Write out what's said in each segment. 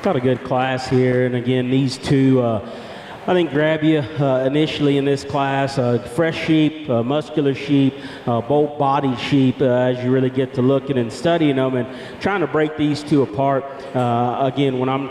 Got a good class here, and again, these two, I think, grab you initially in this class. Fresh sheep, muscular sheep, bolt-bodied sheep, as you really get to looking and studying them and trying to break these two apart. Again, when I'm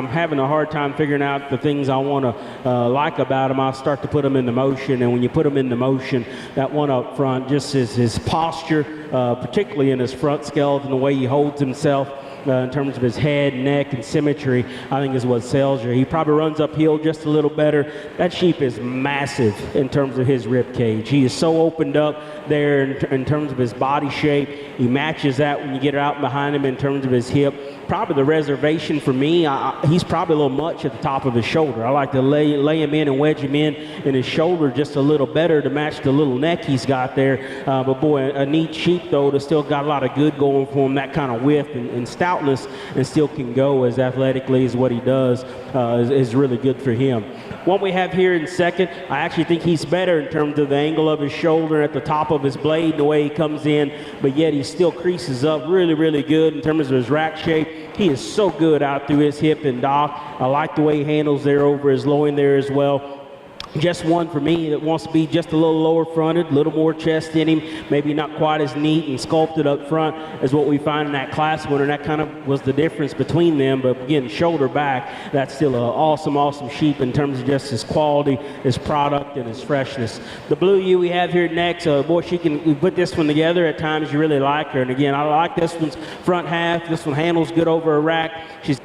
having a hard time figuring out the things I want to like about them, I'll start to put them into motion. And when you put them into motion, that one up front, just his posture, particularly in his front skeleton, the way he holds himself, in terms of his head, neck, and symmetry, I think is what sells you. He probably runs uphill just a little better. That sheep is massive in terms of his rib cage. He is so opened up there in terms of his body shape. He matches that when you get out behind him in terms of his hip. Probably the reservation for me, he's probably a little much at the top of his shoulder. I like to lay him in and wedge him in his shoulder just a little better to match the little neck he's got there. But boy, a neat sheep though, that's still got a lot of good going for him, that kind of width and stoutness, and still can go as athletically as what he does is really good for him. One we have here in second, I actually think he's better in terms of the angle of his shoulder at the top of his blade, the way he comes in, but yet he still creases up really, really good in terms of his rack shape. He is so good out through his hip and dock. I like the way he handles there over his loin there as well. Just one for me that wants to be just a little lower fronted, a little more chest in him, maybe not quite as neat and sculpted up front as what we find in that class winner. That kind of was the difference between them. But again, shoulder back, that's still an awesome, awesome sheep in terms of just his quality, his product, and his freshness. The blue ewe we have here next, boy, we put this one together at times. You really like her. And again, I like this one's front half. This one handles good over a rack. She's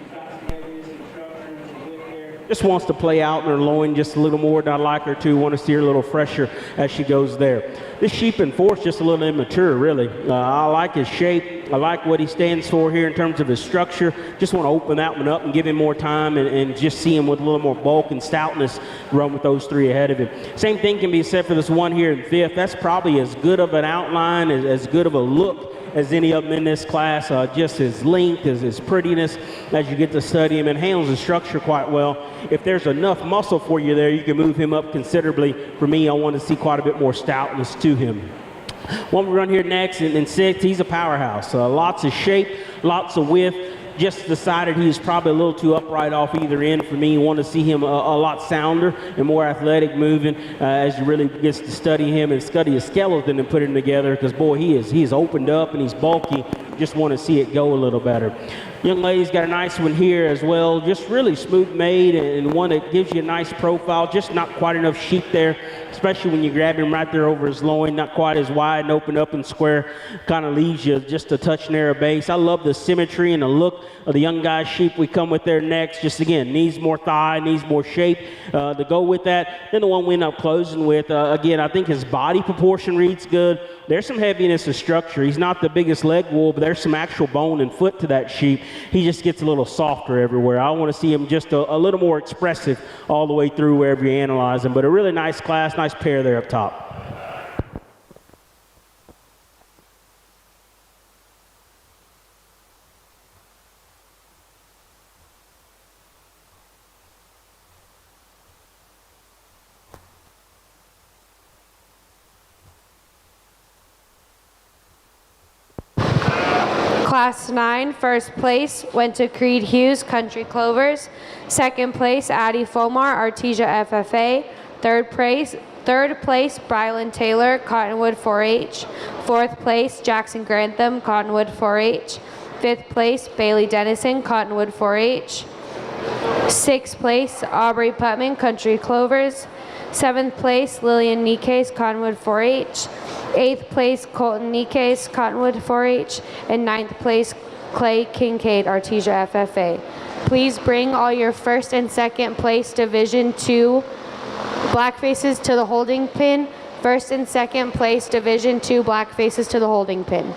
just wants to play out in her loin just a little more than I like her to. Want to see her a little fresher as she goes there. This sheep in fourth just a little immature, really. I like his shape. I like what he stands for here in terms of his structure. Just want to open that one up and give him more time and just see him with a little more bulk and stoutness run with those three ahead of him. Same thing can be said for this one here in fifth. That's probably as good of an outline, as good of a look as any of them in this class. Just his length, his prettiness as you get to study him, and handles his structure quite well. If there's enough muscle for you there, you can move him up considerably. For me, I want to see quite a bit more stoutness to him. One we run here next in sixth, he's a powerhouse. Lots of shape, lots of width. Just decided he was probably a little too upright off either end for me. Want to see him a lot sounder and more athletic moving as you really gets to study him and study his skeleton and put him together, because boy, he's opened up and he's bulky. Just want to see it go a little better. Young lady's got a nice one here as well, just really smooth made and one that gives you a nice profile. Just not quite enough sheep there, especially when you grab him right there over his loin, not quite as wide and open up and square, kind of leaves you just a touch narrow base. I love the symmetry and the look of the young guy's sheep we come with there next. Just again, needs more thigh, needs more shape to go with that. Then the one we end up closing with, again, I think his body proportion reads good. There's some heaviness of structure. He's not the biggest leg wool, but there's some actual bone and foot to that sheep. He just gets a little softer everywhere. I want to see him just a little more expressive all the way through wherever you analyze him. But a really nice class, nice pair there up top. Class 9, first place went to Creed Hughes, Country Clovers. Second place, Eddy Fomar, Artesia FFA. Third place, Brylan Taylor, Cottonwood 4-H. Fourth place, Jackson Grantham, Cottonwood 4-H. Fifth place, Bailey Dennison, Cottonwood 4-H. Sixth place, Aubrey Putman, Country Clovers. Seventh place, Lillian Nikes, Cottonwood 4-H. Eighth place, Colton Nikes, Cottonwood 4-H. And ninth place, Clay Kincaid, Artesia FFA. Please bring all your first and second place Division II black faces to the holding pin. First and second place Division II black faces to the holding pin.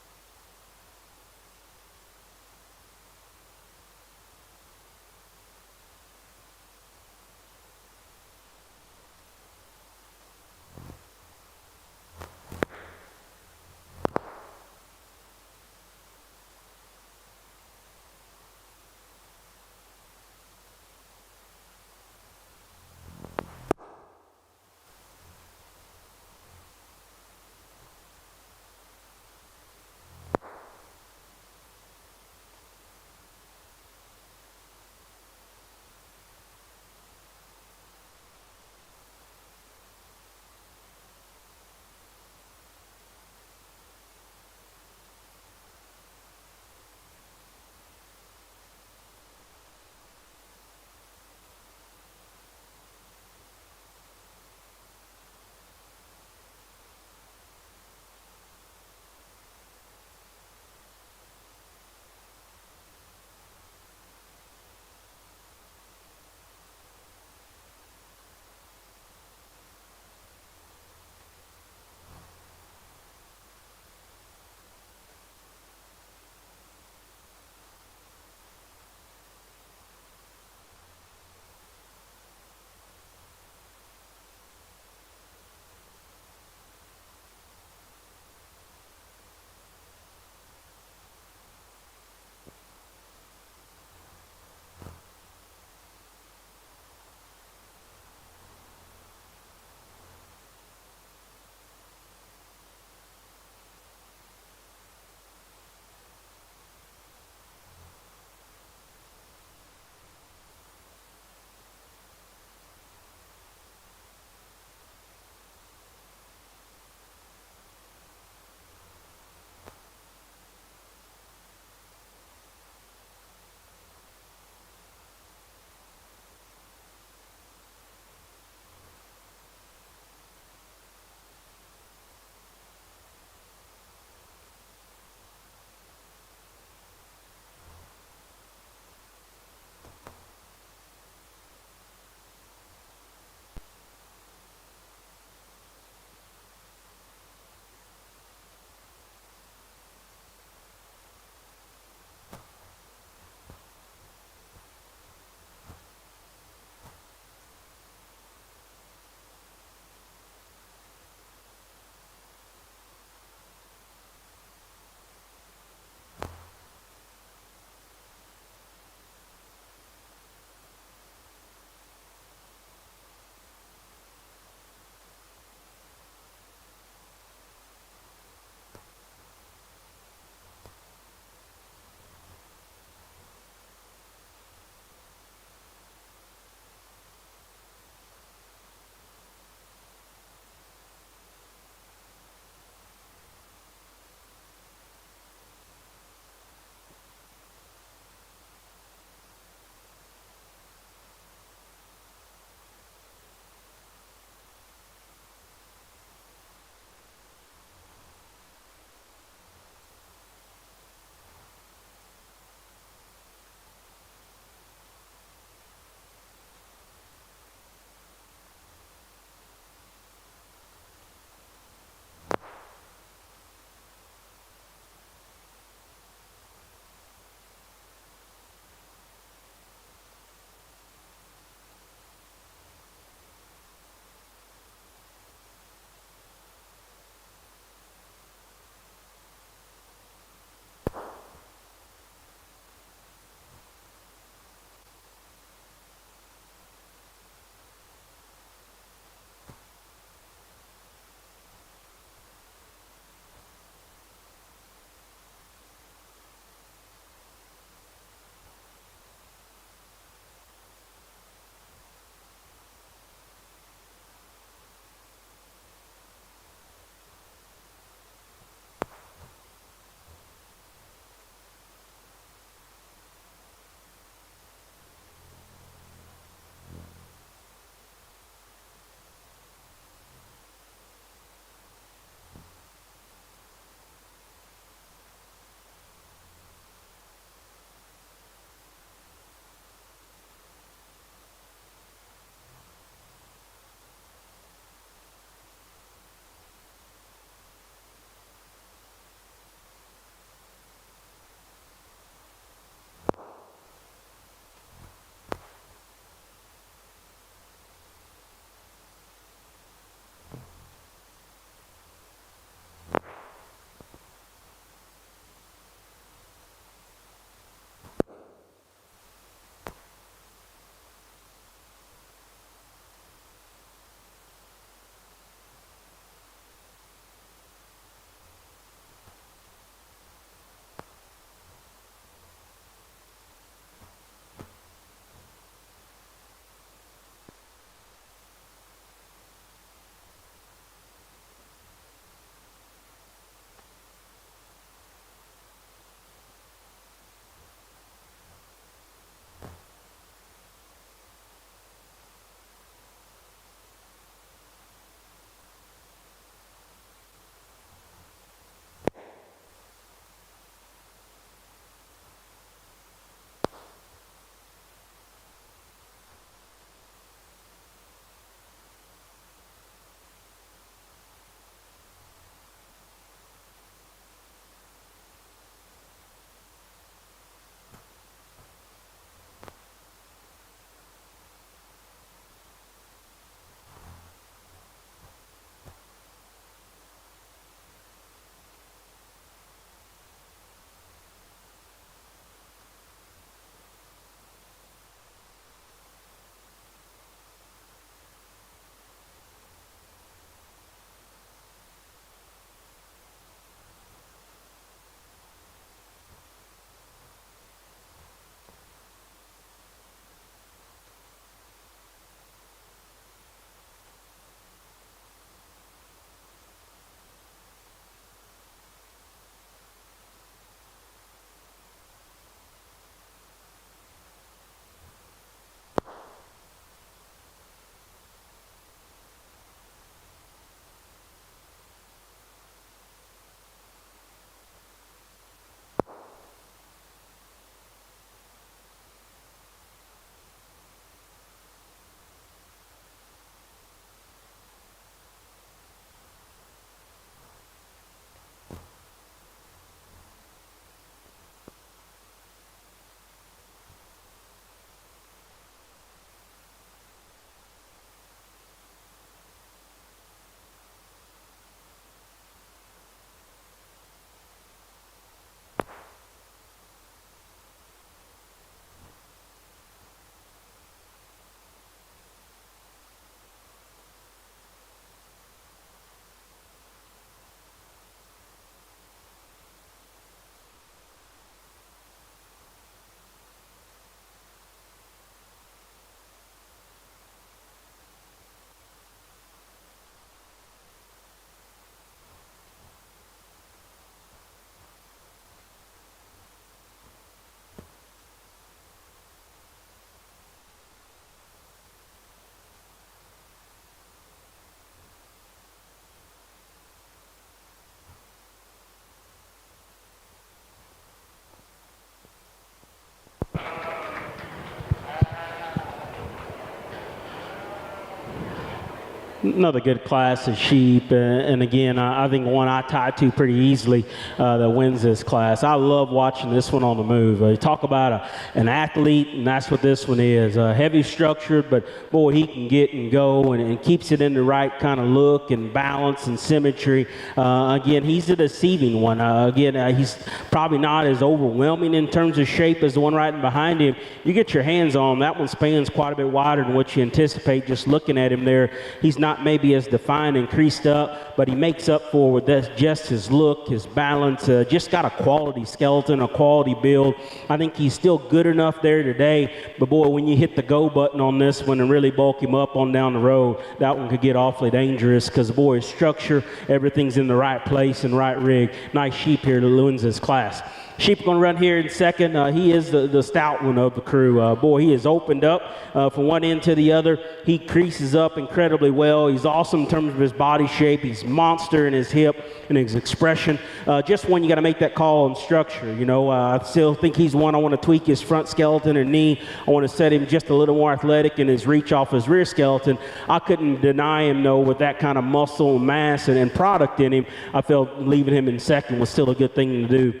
Another good class of sheep, and again, I think one I tie to pretty easily that wins this class. I love watching this one on the move. You talk about an athlete, and that's what this one is. Heavy structured, but boy, he can get and go, and keeps it in the right kind of look and balance and symmetry. Again, he's a deceiving one. He's probably not as overwhelming in terms of shape as the one right behind him. You get your hands on him, that one spans quite a bit wider than what you anticipate just looking at him there. He's not maybe as defined and creased up, but he makes up for with just his look, his balance, just got a quality skeleton, a quality build. I think he's still good enough there today, but boy, when you hit the go button on this one and really bulk him up on down the road, that one could get awfully dangerous because boy, his structure, everything's in the right place and right rig. Nice sheep here that wins this class. Sheep going to run here in second. He is the stout one of the crew. Boy, he is opened up from one end to the other. He creases up incredibly well. He's awesome in terms of his body shape. He's monster in his hip and his expression. Just one you got to make that call on structure. You know, I still think he's one I want to tweak his front skeleton and knee. I want to set him just a little more athletic in his reach off his rear skeleton. I couldn't deny him, though, with that kind of muscle and mass and product in him. I felt leaving him in second was still a good thing to do.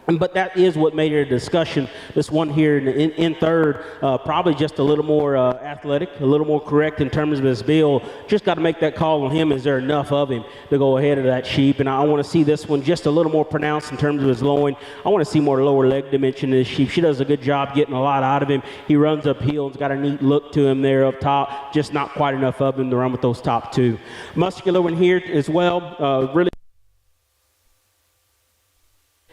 But that is what made it a discussion. This one here in third, probably just a little more athletic, a little more correct in terms of his build. Just got to make that call on him. Is there enough of him to go ahead of that sheep? And I want to see this one just a little more pronounced in terms of his loin. I want to see more lower leg dimension in this sheep. She does a good job getting a lot out of him. He runs uphill. He's got a neat look to him there up top. Just not quite enough of him to run with those top two. Muscular one here as well. Really.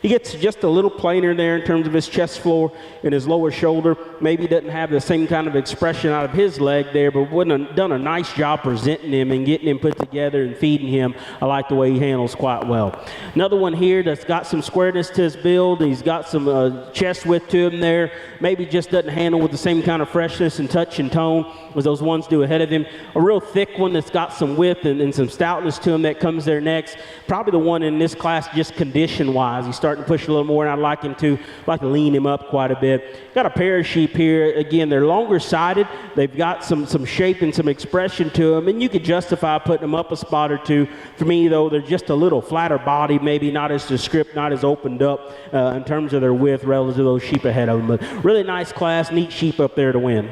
He gets just a little plainer there in terms of his chest floor and his lower shoulder. Maybe doesn't have the same kind of expression out of his leg there, but wouldn't have done a nice job presenting him and getting him put together and feeding him. I like the way he handles quite well. Another one here that's got some squareness to his build. He's got some chest width to him there. Maybe just doesn't handle with the same kind of freshness and touch and tone as those ones do ahead of him. A real thick one that's got some width and some stoutness to him that comes there next. Probably the one in this class just condition-wise. He's starting to push a little more, and I'd like to lean him up quite a bit. Got a pair of sheep here. Again, they're longer-sided. They've got some shape and some expression to them, and you could justify putting them up a spot or two. For me, though, they're just a little flatter body, maybe not as descript, not as opened up in terms of their width relative to those sheep ahead of them. But really nice class, neat sheep up there to win.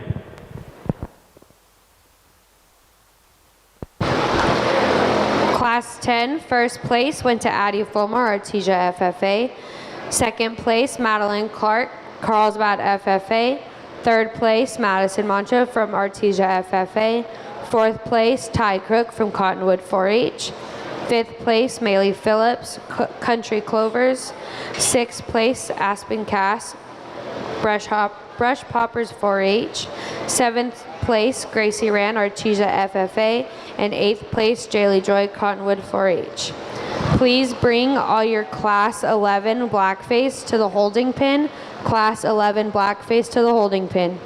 Class 10, first place went to Eddy Fulmer, Artesia FFA. Second place, Madeline Clark, Carlsbad FFA. Third place, Madison Mancha from Artesia FFA. Fourth place, Ty Crook from Cottonwood 4-H. Fifth place, Maylee Phillips, Country Clovers. Sixth place, Aspen Cass, Brush Poppers 4-H. Seventh place, Gracie Rand, Artesia FFA. And eighth place, Jaylee Joy, Cottonwood 4-H. Please bring all your Class 11 blackface to the holding pin. Class 11 blackface to the holding pin.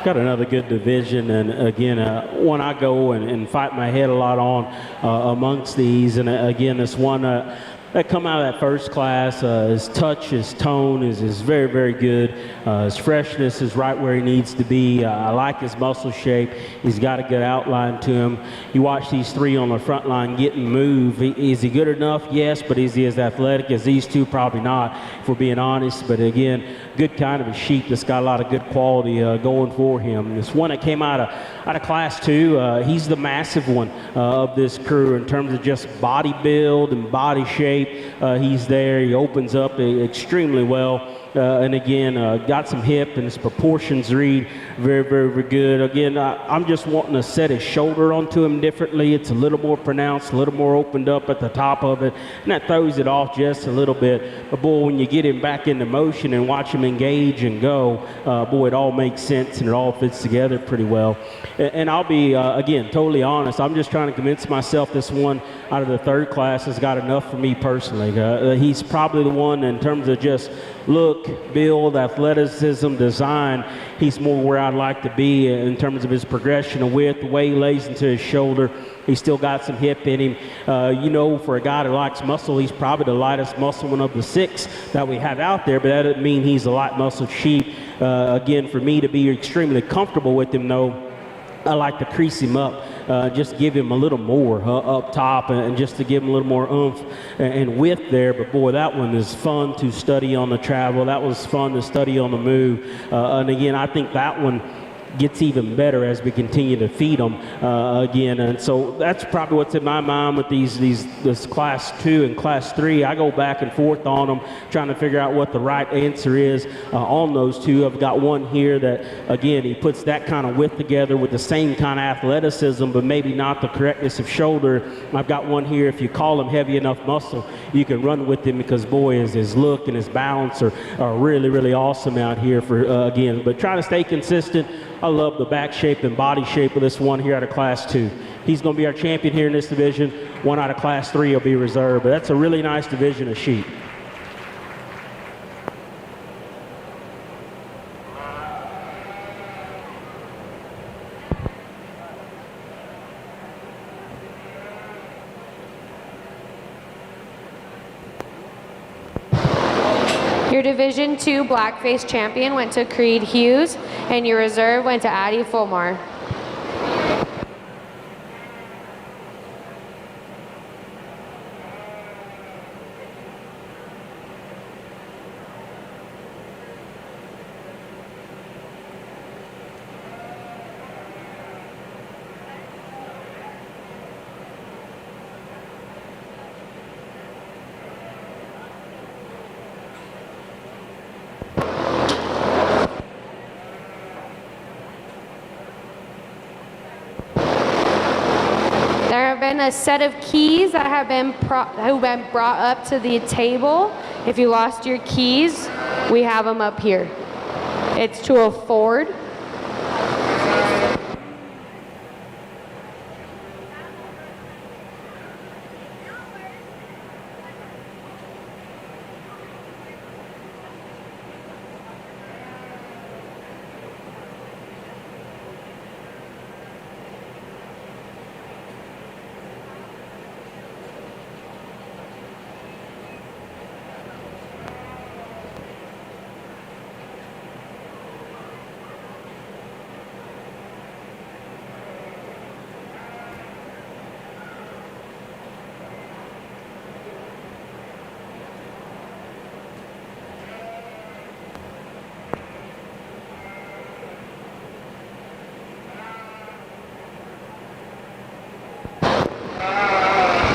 got another good division, and again, one I go and fight my head a lot on amongst these. And again, this one that come out of that first class, his touch, his tone is very, very good. His freshness is right where he needs to be. I like his muscle shape. He's got a good outline to him. You watch these three on the front line get and move. Is he good enough? Yes, but is he as athletic as these two? Probably not, if we're being honest. But again, good kind of a sheep that's got a lot of good quality going for him. This one that came out of class 2, he's the massive one of this crew in terms of just body build and body shape. He's there. He opens up extremely well. And again, got some hip, and his proportions read very, very, very good. Again, I'm just wanting to set his shoulder onto him differently. It's a little more pronounced, a little more opened up at the top of it, and that throws it off just a little bit. But boy, when you get him back into motion and watch him engage and go, boy, it all makes sense and it all fits together pretty well. And I'll be, again, totally honest. I'm just trying to convince myself this one out of the third class has got enough for me personally. He's probably the one in terms of just look, build, athleticism, design. He's more where I'd like to be in terms of his progression of width, the way he lays into his shoulder. He's still got some hip in him. For a guy that likes muscle, he's probably the lightest muscle one of the 6 that we have out there, but that doesn't mean he's a light muscled sheep. Again, for me to be extremely comfortable with him, though, I like to crease him up, just give him a little more up top, and just to give him a little more oomph and width there. But boy, that one is fun to study on the travel. That was fun to study on the move. And again, I think that one gets even better as we continue to feed them again. And so that's probably what's in my mind with this class 2 and class 3. I go back and forth on them, trying to figure out what the right answer is on those two. I've got one here that, again, he puts that kind of width together with the same kind of athleticism, but maybe not the correctness of shoulder. I've got one here, if you call him heavy enough muscle, you can run with him, because boy, his look and his balance are really, really awesome out here for, again, but trying to stay consistent. I love the back shape and body shape of this one here out of class 2. He's going to be our champion here in this division. One out of class 3 will be reserved, but that's a really nice division of sheep. Your Division 2 Blackface champion went to Creed Hughes, and your reserve went to Eddy Fulmar. Been a set of keys that have been brought up to the table. If you lost your keys, we have them up here. It's to a Ford.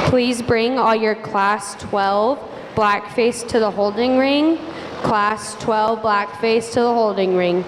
Please bring all your Class 12 Blackface to the holding ring. Class 12 Blackface to the holding ring.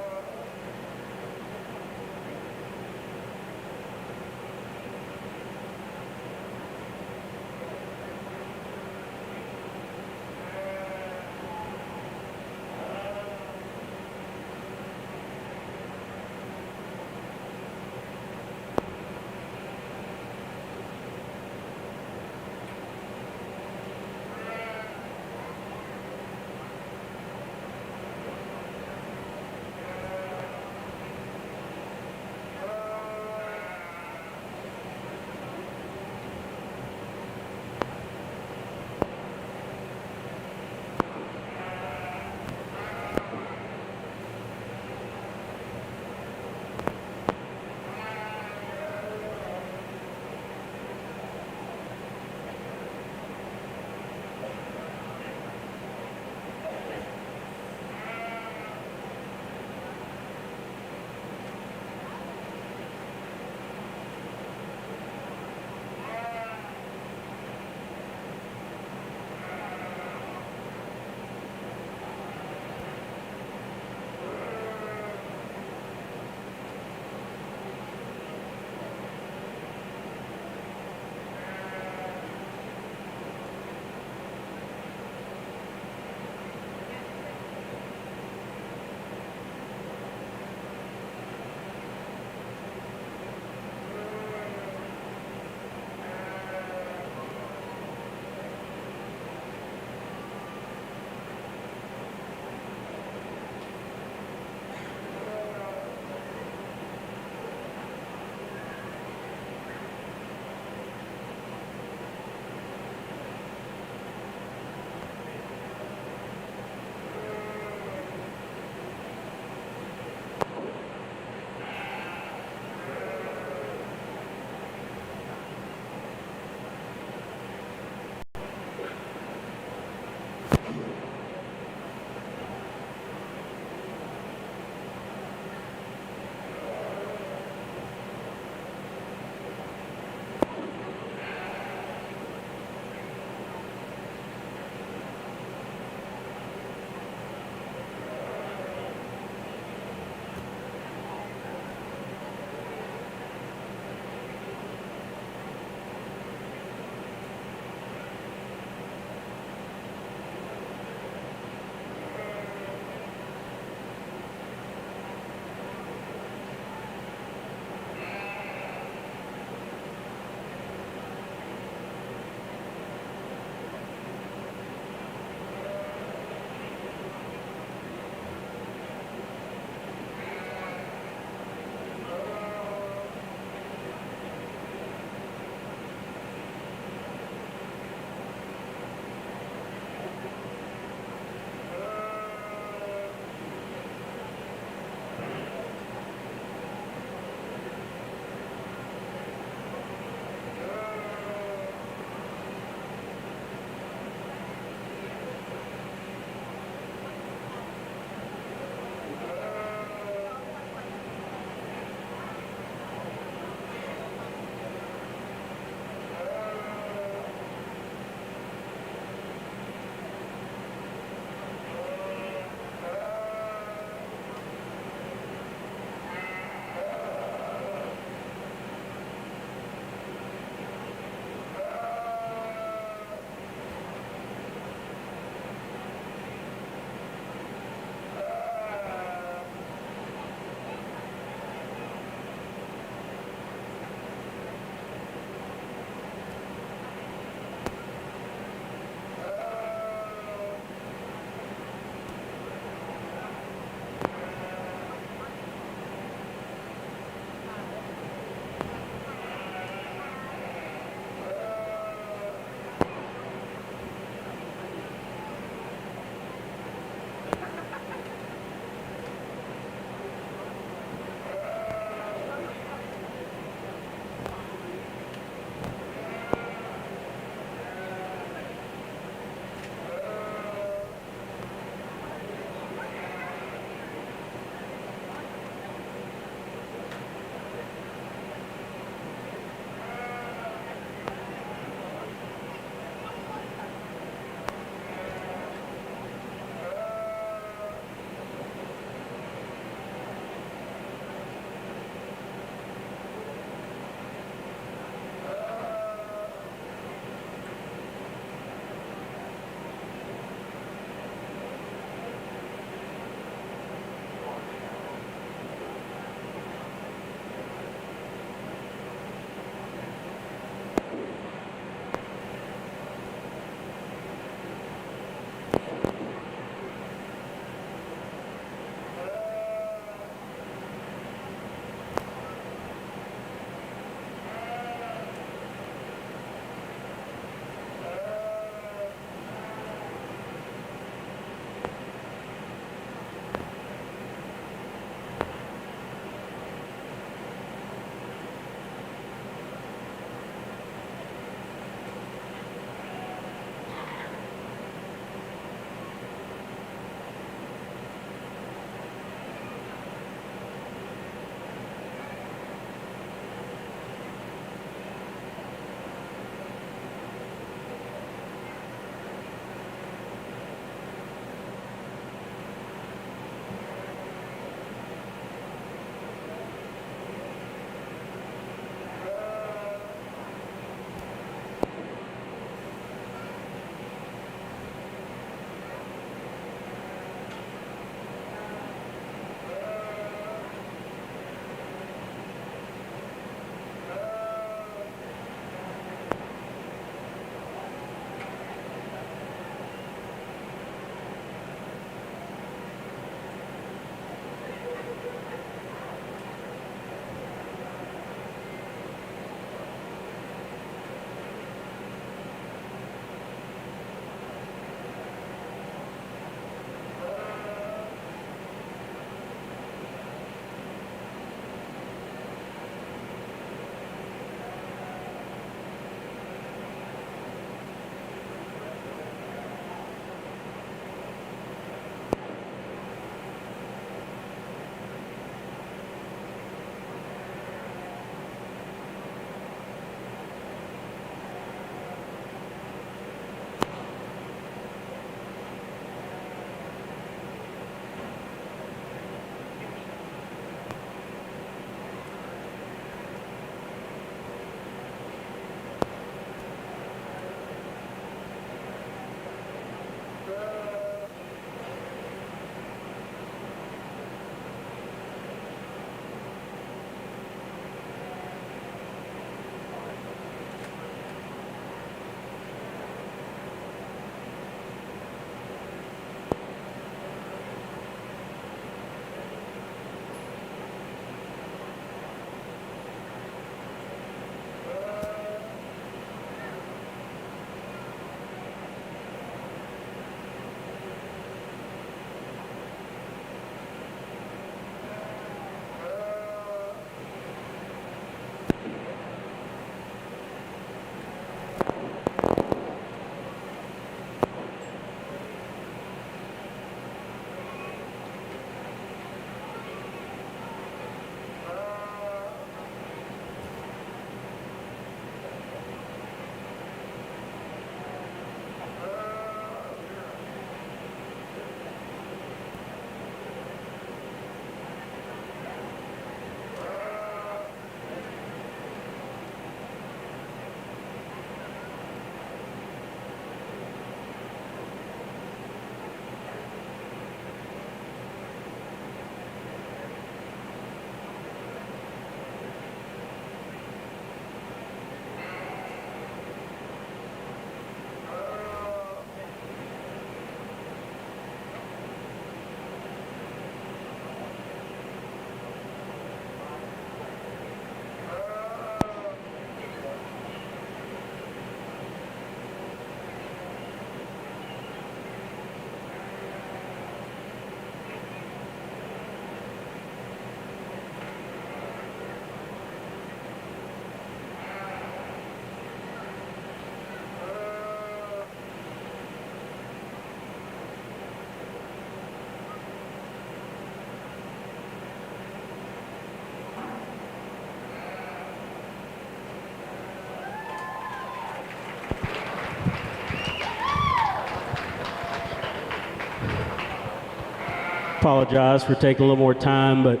Apologize for taking a little more time, but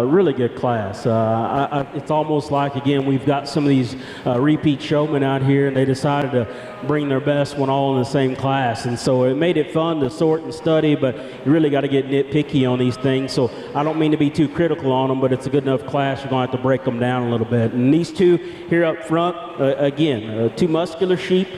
really good class. It's almost like, again, we've got some of these repeat showmen out here, and they decided to bring their best one all in the same class. And so it made it fun to sort and study, but you really got to get nitpicky on these things. So I don't mean to be too critical on them, but it's a good enough class. You're going to have to break them down a little bit. And these two here up front, again, two muscular sheep,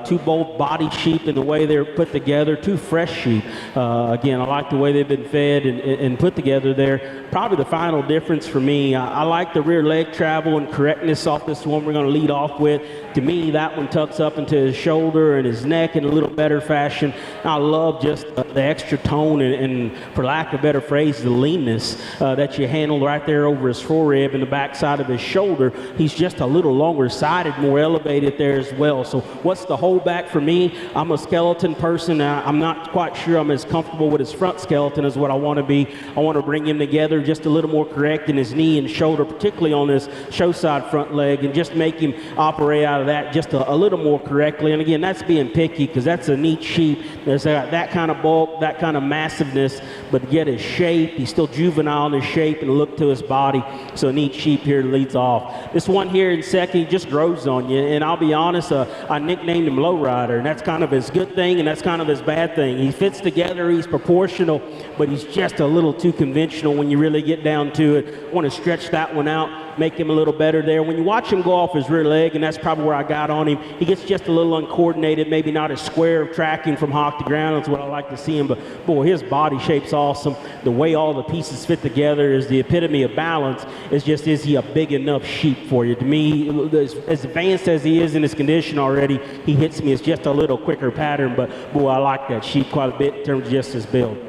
two bold-bodied sheep in the way they're put together, two fresh sheep. Again, I like the way they've been fed and put together there. Probably the final difference for me, I like the rear leg travel and correctness off this one we're going to lead off with. To me, that one tucks up into his shoulder and his neck in a little better fashion. I love just the extra tone and, for lack of a better phrase, the leanness that you handle right there over his forearm and the backside of his shoulder. He's just a little longer sided, more elevated there as well. So what's the holdback for me? I'm a skeleton person. I'm not quite sure I'm as comfortable with his front skeleton as what I want to be. I want to bring him together just a little more correct in his knee and shoulder, particularly on this show side front leg, and just make him operate out of that just a little more correctly. And again, that's being picky because that's a neat sheep. There's that kind of bulk, that kind of massiveness, but yet his shape, he's still juvenile in his shape and look to his body. So a neat sheep here leads off. This one here in second, he just grows on you. And I'll be honest, I nicknamed him Lowrider, and that's kind of his good thing and that's kind of his bad thing. He fits together, he's proportional, but he's just a little too conventional when you really get down to it. Want to stretch that one out, make him a little better there. When you watch him go off his rear leg, and that's probably where I got on him, he gets just a little uncoordinated, maybe not as square of tracking from hock to ground. That's what I like to see him, but boy, his body shape's awesome. The way all the pieces fit together is the epitome of balance. It's just, is he a big enough sheep for you? To me, as advanced as he is in his condition already, he hits me as just a little quicker pattern, but boy, I like that sheep quite a bit in terms of just his build.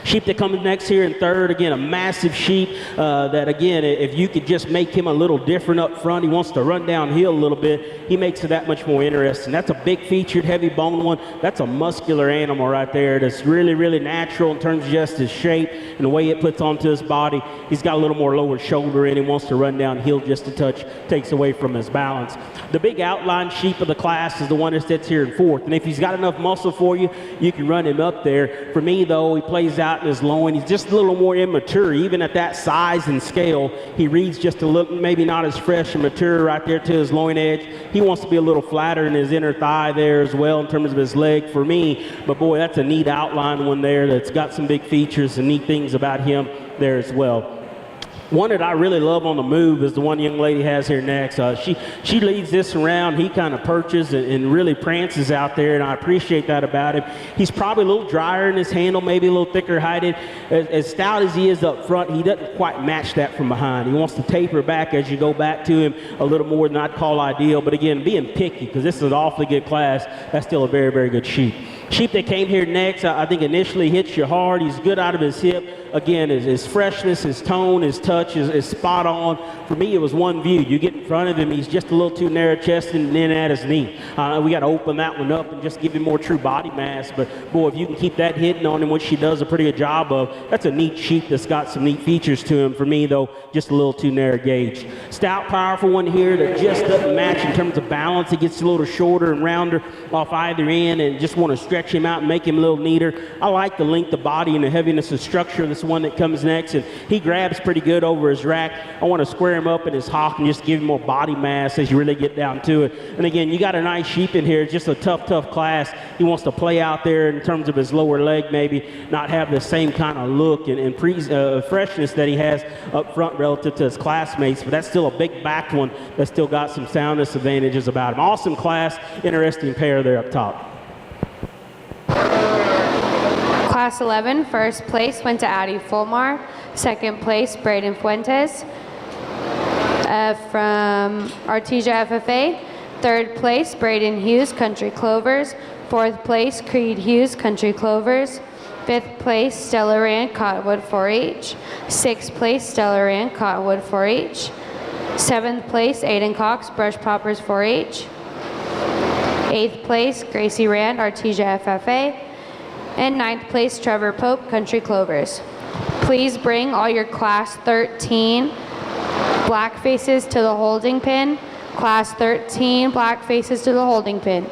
Sheep that comes next here in third, again, a massive sheep that, again, if you could just make him a little different up front, he wants to run downhill a little bit, he makes it that much more interesting. That's a big featured, heavy bone one. That's a muscular animal right there that's really, really natural in terms of just his shape and the way it puts onto his body. He's got a little more lower shoulder in him, wants to run downhill just a touch, takes away from his balance. The big outline sheep of the class is the one that sits here in fourth, and if he's got enough muscle for you, you can run him up there. For me, though, he plays out in his loin. He's just a little more immature. Even at that size and scale, he reads just a little, maybe not as fresh and mature right there to his loin edge. He wants to be a little flatter in his inner thigh there as well in terms of his leg for me. But boy, that's a neat outline one there that's got some big features and neat things about him there as well. One that I really love on the move is the one young lady has here next. She leads this around. He kind of perches and really prances out there, and I appreciate that about him. He's probably a little drier in his handle, maybe a little thicker heighted. As stout as he is up front, he doesn't quite match that from behind. He wants to taper back as you go back to him a little more than I'd call ideal. But again, being picky, because this is an awfully good class, that's still a very, very good sheep. Sheep that came here next, I think initially hits you hard. He's good out of his hip. Again, his freshness, his tone, his touch is spot on. For me, it was one view. You get in front of him, he's just a little too narrow-chested and then at his knee. We got to open that one up and just give him more true body mass. But, boy, if you can keep that hitting on him, which she does a pretty good job of, that's a neat sheep that's got some neat features to him. For me, though, just a little too narrow gauge. Stout, powerful one here that just doesn't match in terms of balance. He gets a little shorter and rounder off either end and just want to stretch him out and make him a little neater. I like the length of body and the heaviness of structure of this one that comes next, and he grabs pretty good over his rack. I want to square him up in his hock and just give him more body mass as you really get down to it. And again, you got a nice sheep in here, just a tough class. He wants to play out there in terms of his lower leg, maybe not have the same kind of look and freshness that he has up front relative to his classmates, but that's still a big backed one that's still got some soundness advantages about him. Awesome class, interesting pair there up top. Class 11, first place went to Eddy Fulmar. Second place, Braden Fuentes from Artesia FFA. Third place, Braden Hughes, Country Clovers. Fourth place, Creed Hughes, Country Clovers. Fifth place, Stella Rand, Cottonwood 4-H. Sixth place, Stella Rand, Cottonwood 4-H. Seventh place, Aiden Cox, Brush Poppers 4-H. Eighth place, Gracie Rand, Artesia FFA. And ninth place, Trevor Pope, Country Clovers. Please bring all your Class 13 black faces to the holding pin. Class 13 black faces to the holding pin.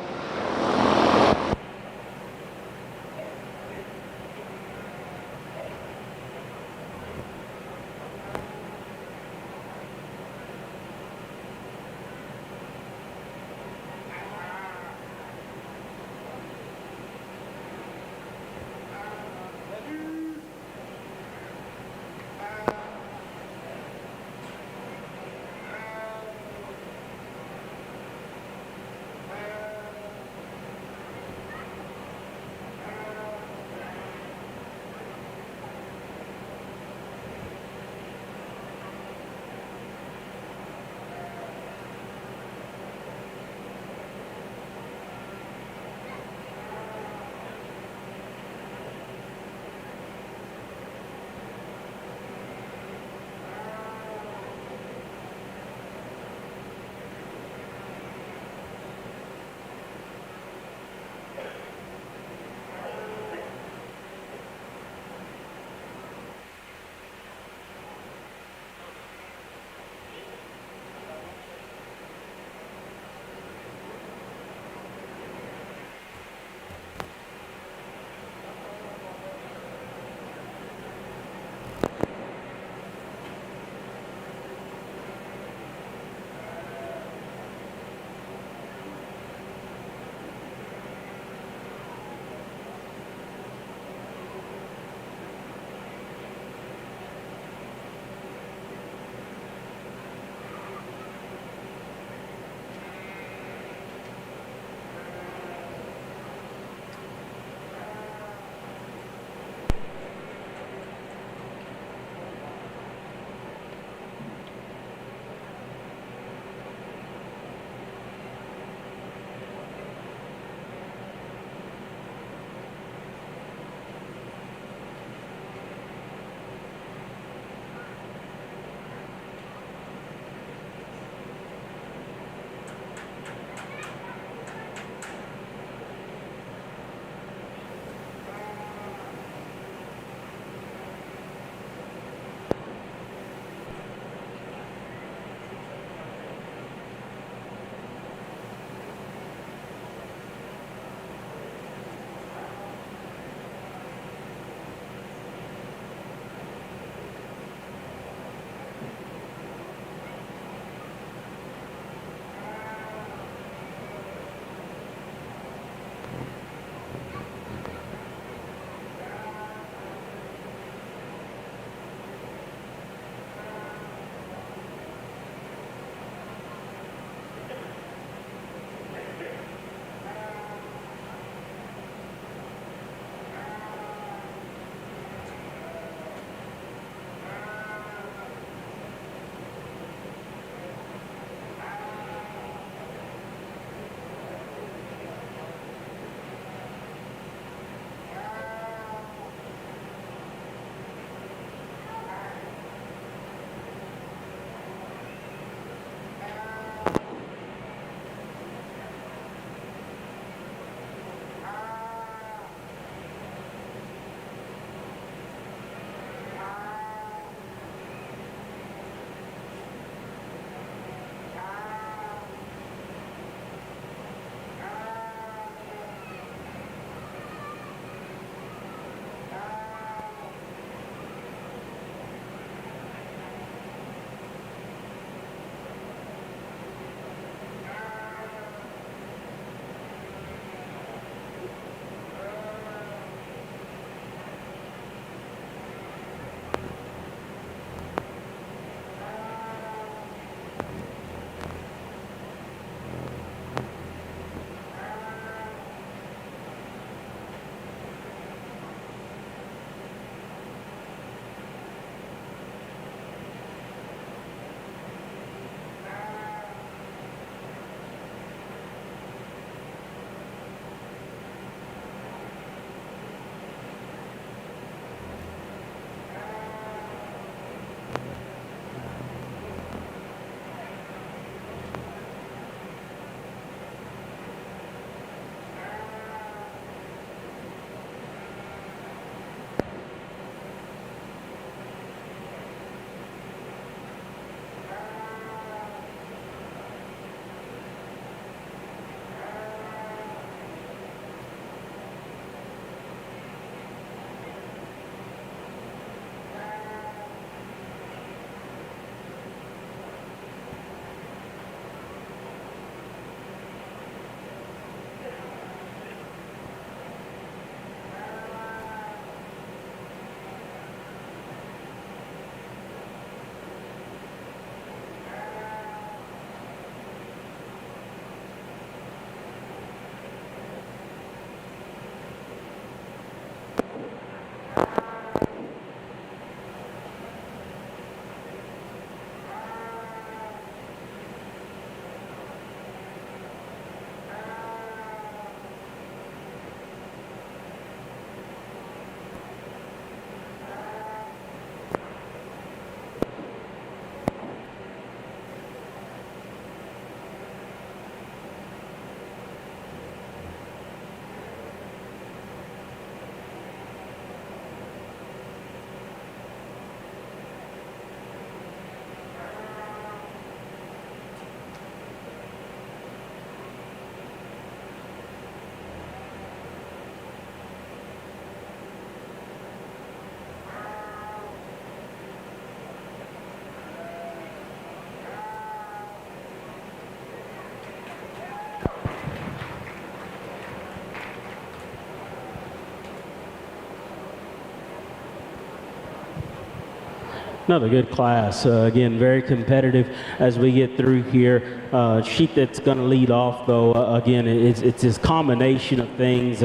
Another good class. Again, very competitive as we get through here. Sheep that's going to lead off, though, again, it's his combination of things.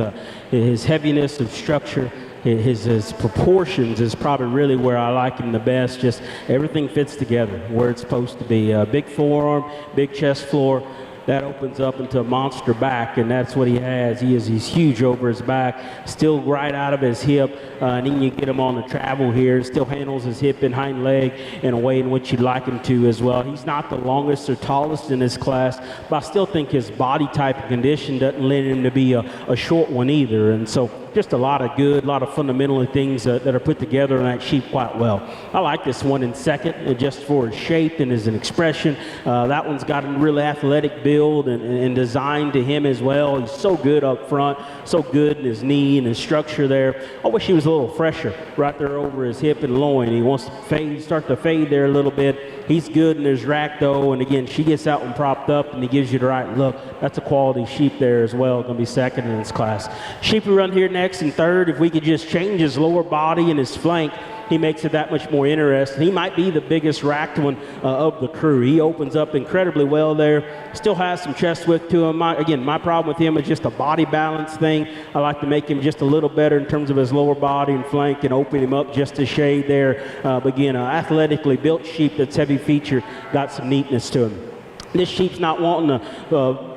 His heaviness of structure, his proportions is probably really where I like him the best. Just everything fits together where it's supposed to be. Big forearm, big chest floor. That opens up into a monster back, and that's what he has. He's huge over his back, still right out of his hip, and then you get him on the travel here. Still handles his hip and hind leg in a way in which you'd like him to as well. He's not the longest or tallest in this class, but I still think his body type and condition doesn't lend him to be a short one either, and so just a lot of good, a lot of fundamental things that are put together in that sheep quite well. I like this one in second, just for his shape and his expression. That one's got a really athletic build and designed to him as well. He's so good up front, so good in his knee and his structure there. I wish he was a little fresher right there over his hip and loin. He wants to start to fade there a little bit. He's good in his rack, though, and again, she gets out and propped up, and he gives you the right look. That's a quality sheep there as well, going to be second in this class. Sheep we run here next in third, if we could just change his lower body and his flank, he makes it that much more interesting. He might be the biggest racked one of the crew. He opens up incredibly well there. Still has some chest width to him. My problem with him is just a body balance thing. I like to make him just a little better in terms of his lower body and flank and open him up just a shade there. But again, athletically built sheep that's heavy feature, got some neatness to him. This sheep's not wanting to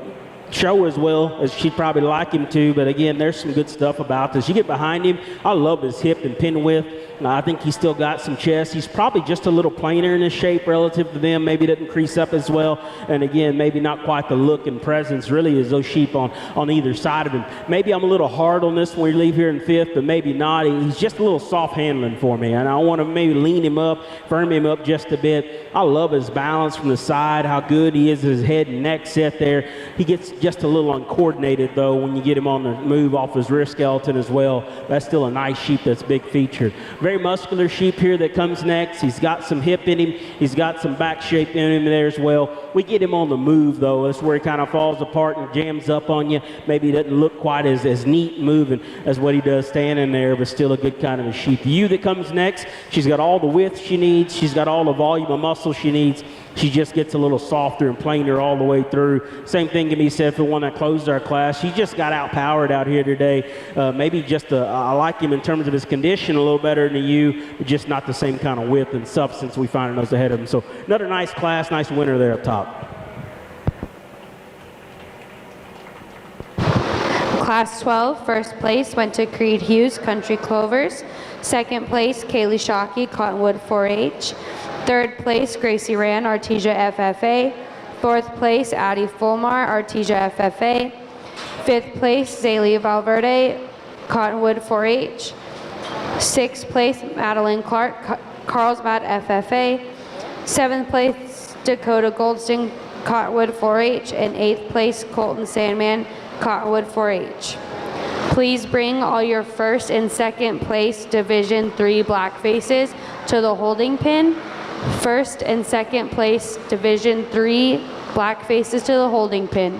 show as well as she'd probably like him to, but again, there's some good stuff about this. You get behind him, I love his hip and pin width. I think he's still got some chest. He's probably just a little plainer in his shape relative to them. Maybe doesn't crease up as well. And again, maybe not quite the look and presence really as those sheep on either side of him. Maybe I'm a little hard on this when we leave here in fifth, but maybe not. He's just a little soft handling for me. And I want to maybe lean him up, firm him up just a bit. I love his balance from the side, how good he is, his head and neck set there. He gets just a little uncoordinated, though, when you get him on the move off his rear skeleton as well. That's still a nice sheep that's big featured. Very muscular sheep here that comes next. He's got some hip in him. He's got some back shape in him there as well. We get him on the move, though. That's where he kind of falls apart and jams up on you. Maybe he doesn't look quite as neat moving as what he does standing there, but still a good kind of a sheep. The ewe that comes next, she's got all the width she needs. She's got all the volume of muscle she needs. She just gets a little softer and plainer all the way through. Same thing can be said for the one that closed our class. She just got outpowered out here today. Maybe just I like him in terms of his condition a little better than the ewe, but just not the same kind of width and substance we find in those ahead of him. So another nice class, nice winner there up top. Class 12, first place went to Creed Hughes, Country Clovers. Second place, Kaylee Shockey, Cottonwood 4-H. Third place, Gracie Rand, Artesia FFA. Fourth place, Eddy Fulmar, Artesia FFA. Fifth place, Zaylee Valverde, Cottonwood 4-H. Sixth place, Madeline Clark, Carlsbad FFA. Seventh place, Dakota Goldstein, Cottonwood 4-H. And eighth place, Colton Sandman, Cottonwood 4-H. Please bring all your first and second place Division III black faces to the holding pin. First and second place Division III black faces to the holding pin.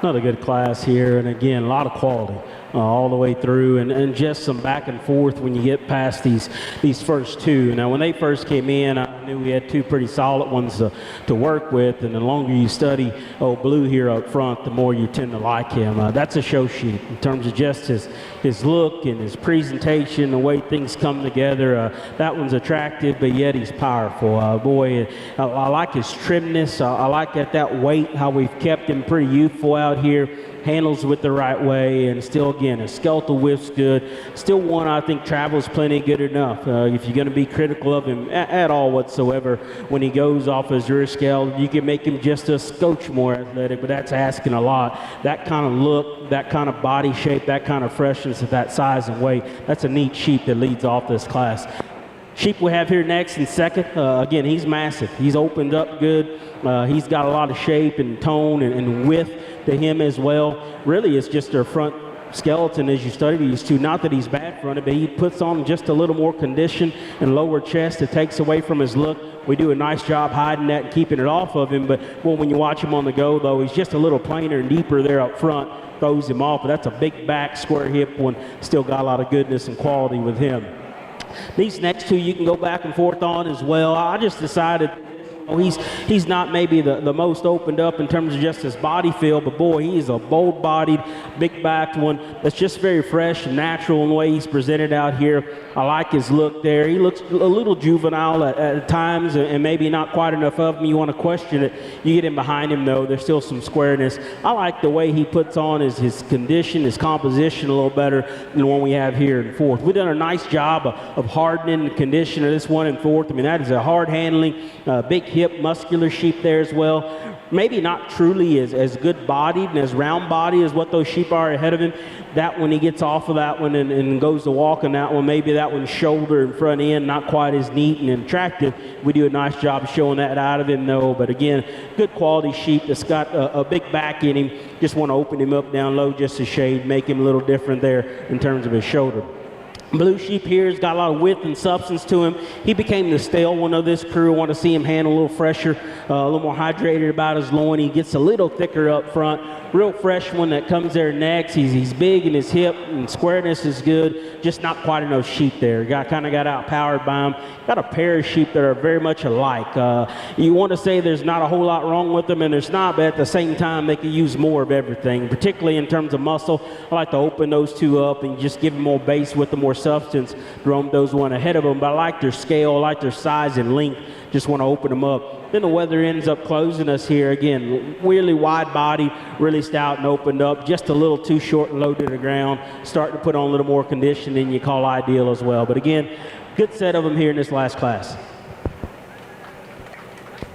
Another good class here, and again, a lot of quality all the way through, and just some back and forth when you get past these first two. Now, when they first came in, I knew we had two pretty solid ones to work with, and the longer you study old Blue here up front, the more you tend to like him. That's a show sheet in terms of just his look and his presentation, the way things come together. That one's attractive, but yet he's powerful. Boy, I like his trimness. I like that weight, how we've kept him pretty youthful out here. Handles with the right way, and still, again, his skeletal whiff's good. Still one I think travels plenty good enough. If you're going to be critical of him at all whatsoever, when he goes off his rear scale, you can make him just a scotch more athletic, but that's asking a lot. That kind of look, that kind of body shape, that kind of freshness at that size and weight, that's a neat sheep that leads off this class. Sheep we have here next in second, again, he's massive. He's opened up good. He's got a lot of shape and tone and width to him as well. Really, it's just their front skeleton as you study these two. Not that he's bad fronted, but he puts on just a little more condition and lower chest. It takes away from his look. We do a nice job hiding that and keeping it off of him, but well, when you watch him on the go, though, he's just a little plainer and deeper there up front. Throws him off, but that's a big back, square hip one. Still got a lot of goodness and quality with him. These next two you can go back and forth on as well. I just decided he's not maybe the most opened up in terms of just his body feel, but boy, he is a bold-bodied, big-backed one that's just very fresh and natural in the way he's presented out here. I like his look there. He looks a little juvenile at times, and maybe not quite enough of him. You want to question it. You get in behind him, though. There's still some squareness. I like the way he puts on his condition, his composition a little better than the one we have here in fourth. We've done a nice job of hardening the condition of this one in fourth. I mean, that is a hard-handling, big hip, muscular sheep there as well. Maybe not truly as good bodied and as round body as what those sheep are ahead of him. That when he gets off of that one and goes to walk on that one, maybe that one's shoulder and front end not quite as neat and attractive. We do a nice job showing that out of him though. But again, good quality sheep that's got a big back in him. Just want to open him up down low just a shade, make him a little different there in terms of his shoulder. Blue sheep here has got a lot of width and substance to him. He became the stale one of this crew. I want to see him handle a little fresher, a little more hydrated about his loin. He gets a little thicker up front. Real fresh one that comes there next. He's big in his hip and squareness is good. Just not quite enough sheep there. Kind of got outpowered by him. Got a pair of sheep that are very much alike. You want to say there's not a whole lot wrong with them, and there's not, but at the same time they can use more of everything, particularly in terms of muscle. I like to open those two up and just give them more base with them, more substance, roam those one ahead of them. But I like their scale, I like their size and length. Just want to open them up. Then the weather ends up closing us here. Again, really wide body, really stout and opened up. Just a little too short and low to the ground. Starting to put on a little more condition than you call ideal as well. But again, good set of them here in this last class.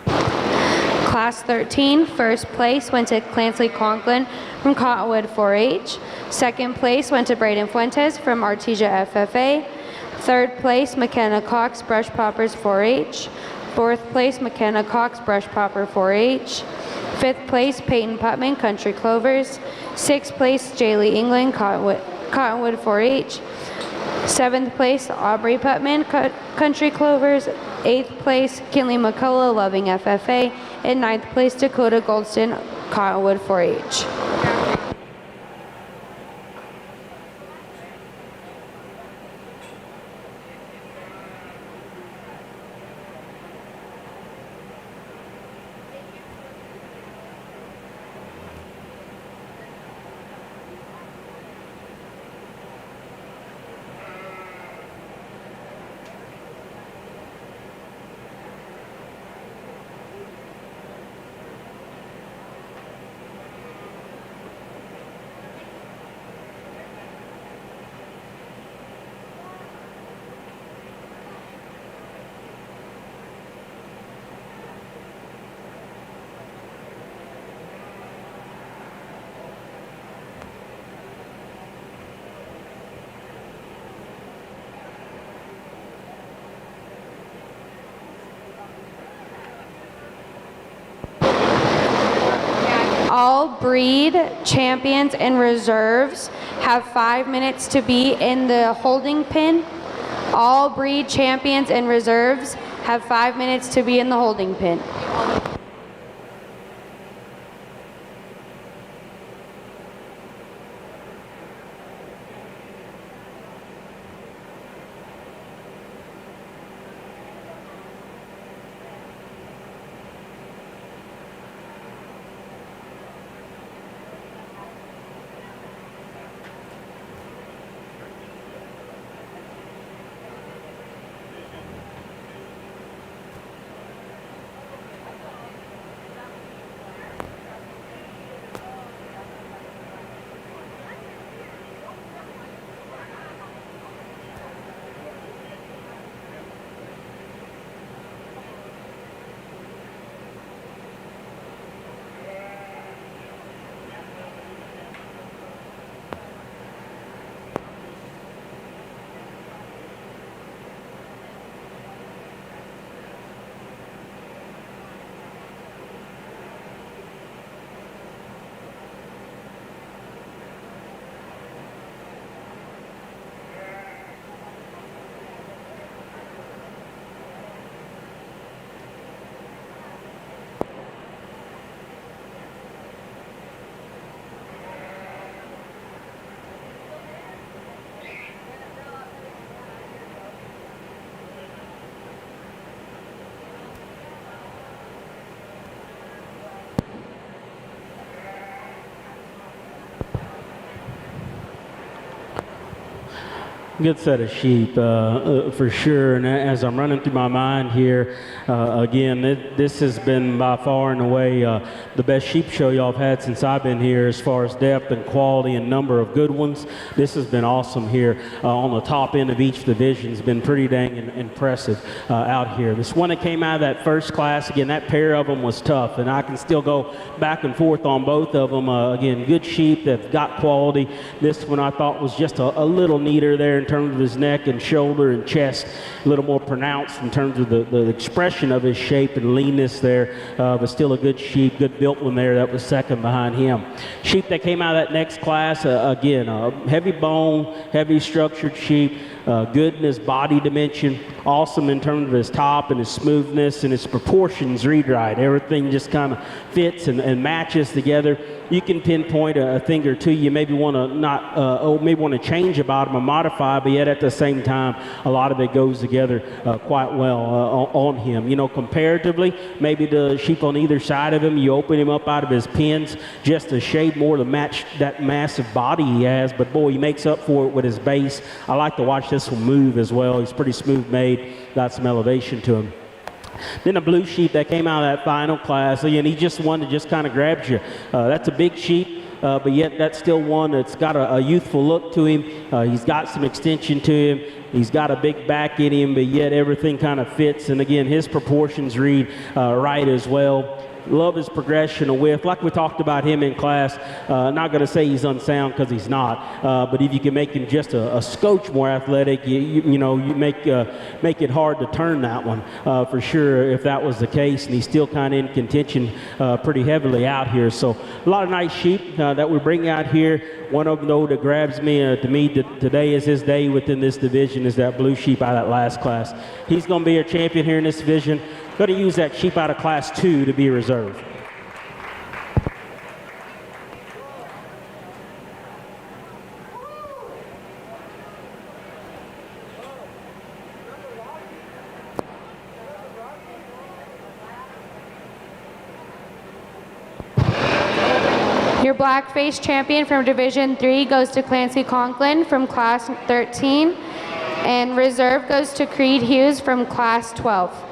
Class 13, first place went to Clancy Conklin from Cottonwood 4-H. Second place went to Braden Fuentes from Artesia FFA. Third place, McKenna Cox, Brush Poppers 4-H. Fourth place, McKenna Cox, Brush Popper 4-H. Fifth place, Peyton Putman, Country Clovers. Sixth place, Jaylee England, Cottonwood 4-H. Seventh place, Aubrey Putman, Country Clovers. Eighth place, Kinley McCullough, Loving FFA. And ninth place, Dakota Goldston, Cottonwood 4-H. All breed champions and reserves have 5 minutes to be in the holding pen. All breed champions and reserves have 5 minutes to be in the holding pen. Good set of sheep, for sure. And as I'm running through my mind here, again, this has been by far and away the best sheep show y'all have had since I've been here, as far as depth and quality and number of good ones. This has been awesome here on the top end of each division. It's been pretty dang impressive out here. This one that came out of that first class, again, that pair of them was tough, and I can still go back and forth on both of them. Again, good sheep that got quality. This one I thought was just a little neater there in terms of his neck and shoulder and chest, a little more pronounced in terms of the expression of his shape and leanness there, but still a good sheep, good built one there that was second behind him. Sheep that came out of that next class, again, heavy bone, heavy structured sheep, good in his body dimension, awesome in terms of his top and his smoothness and his proportions read right. Everything just kind of fits and matches together. You can pinpoint a thing or two you maybe want to maybe want to change about him or modify, but yet at the same time, a lot of it goes together quite well on him. You know, comparatively, maybe the sheep on either side of him, you open him up out of his pens just a shade more to match that massive body he has, but boy, he makes up for it with his base. I like to watch this one move as well. He's pretty smooth made, got some elevation to him. Then a blue sheep that came out of that final class, and he just one that just kind of grabs you. That's a big sheep, but yet that's still one that's got a youthful look to him. He's got some extension to him. He's got a big back in him, but yet everything kind of fits. And again, his proportions read right as well. Love his progression of width. Like we talked about him in class, not going to say he's unsound because he's not, but if you can make him just a scotch more athletic, you make it hard to turn that one for sure if that was the case. And he's still kind of in contention pretty heavily out here. So a lot of nice sheep that we bring out here. One of them, though, that grabs me today is his day within this division is that blue sheep out of that last class. He's going to be a champion here in this division. Going to use that sheep out of Class 2 to be reserved. Your black-faced champion from Division 3 goes to Clancy Conklin from Class 13, and reserve goes to Creed Hughes from Class 12.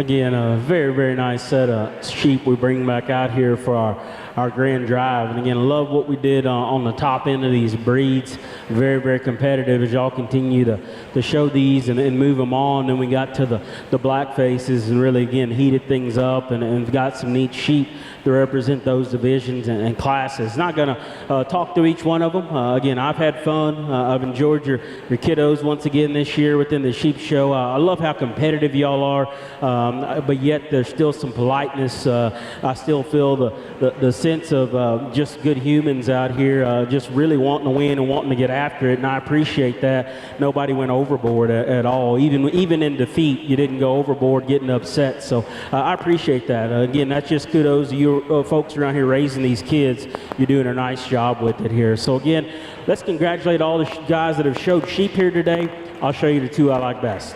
Again, a very, very nice set of sheep we bring back out here for our grand drive. And again, love what we did on the top end of these breeds. Very, very competitive as y'all continue to show these and move them on. Then we got to the black faces and really, again, heated things up and got some neat sheep to represent those divisions and classes. Not going to talk through each one of them. Again, I've had fun. I've enjoyed your kiddos once again this year within the sheep show. I love how competitive y'all are, but yet there's still some politeness. I still feel the sense of just good humans out here, just really wanting to win and wanting to get after it, and I appreciate that. Nobody went overboard at all. Even in defeat, you didn't go overboard getting upset, so I appreciate that. Again, that's just kudos to you folks around here raising these kids. You're doing a nice job with it here. So again, let's congratulate all the guys that have showed sheep here today. I'll show you the two I like best.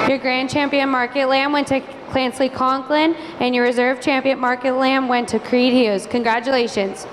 Your Grand Champion Market Lamb went to Clancy Conklin, and your Reserve Champion Market Lamb went to Creed Hughes. Congratulations.